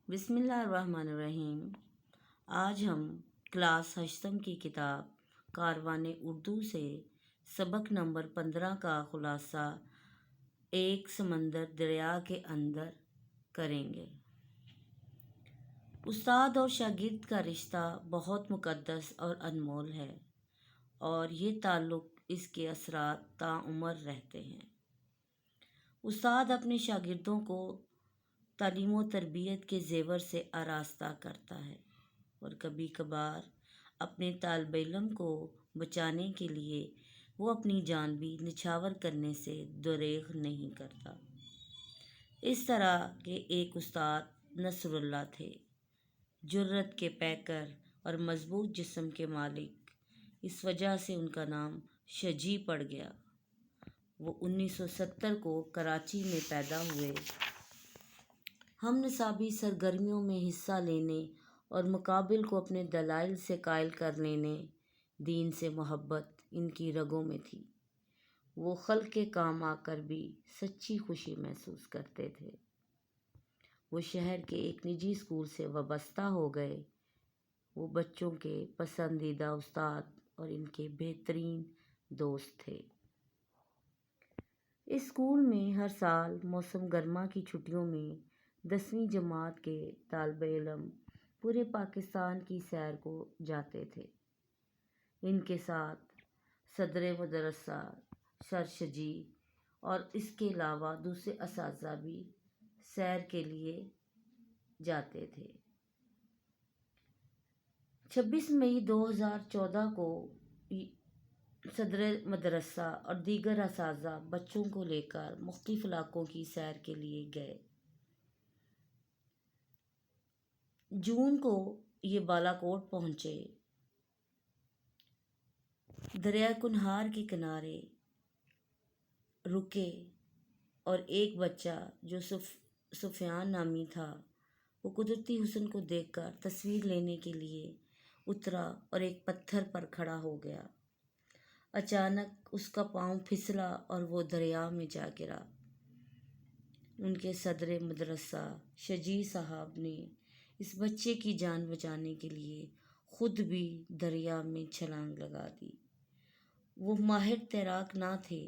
بسم اللہ الرحمن الرحیم۔ آج ہم کلاس 8 کی کتاب کاروان اردو سے سبق نمبر 15 کا خلاصہ ایک سمندر دریا کے اندر کریں گے۔ استاد اور شاگرد کا رشتہ بہت مقدس اور انمول ہے اور یہ تعلق اس کے اثرات تاعمر رہتے ہیں۔ استاد اپنے شاگردوں کو تعلیم و تربیت کے زیور سے آراستہ کرتا ہے اور کبھی کبھار اپنے طالب علم کو بچانے کے لیے وہ اپنی جان بھی نچھاور کرنے سے دریغ نہیں کرتا۔ اس طرح کے ایک استاد نصر اللہ تھے، جرأت کے پیکر اور مضبوط جسم کے مالک۔ اس وجہ سے ان کا نام شجاع پڑ گیا۔ وہ 1970 کو کراچی میں پیدا ہوئے۔ ہم نصابی سرگرمیوں میں حصہ لینے اور مقابل کو اپنے دلائل سے قائل کر لینے، دین سے محبت ان کی رگوں میں تھی۔ وہ خلق کے کام آ کر بھی سچی خوشی محسوس کرتے تھے۔ وہ شہر کے ایک نجی اسکول سے وابستہ ہو گئے۔ وہ بچوں کے پسندیدہ استاد اور ان کے بہترین دوست تھے۔ اس اسکول میں ہر سال موسم گرما کی چھٹیوں میں 10ویں جماعت کے طالب علم پورے پاکستان کی سیر کو جاتے تھے۔ ان کے ساتھ صدر مدرسہ سر شجاع اور اس کے علاوہ دوسرے اساتذہ بھی سیر کے لیے جاتے تھے۔ 26 مئی 2014 کو صدر مدرسہ اور دیگر اساتذہ بچوں کو لے کر مختلف علاقوں کی سیر کے لیے گئے۔ جون کو یہ بالاکوٹ پہنچے۔ دریا کنہار کے کنارے رکے اور ایک بچہ جو سفیان نامی تھا، وہ قدرتی حسن کو دیکھ کر تصویر لینے کے لیے اترا اور ایک پتھر پر کھڑا ہو گیا۔ اچانک اس کا پاؤں پھسلا اور وہ دریا میں جا گرا۔ ان کے صدر مدرسہ شجاع صاحب نے اس بچے کی جان بچانے کے لیے خود بھی دریا میں چھلانگ لگا دی۔ وہ ماہر تیراک نہ تھے۔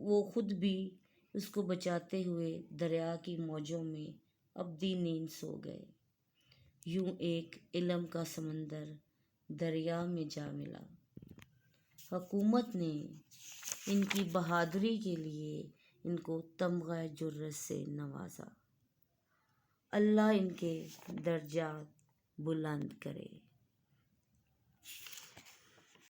وہ خود بھی اس کو بچاتے ہوئے دریا کی موجوں میں ابدی نیند سو گئے۔ یوں ایک علم کا سمندر دریا میں جا ملا۔ حکومت نے ان کی بہادری کے لیے ان کو تمغہ جرأت سے نوازا۔ اللہ ان کے درجات بلند کرے۔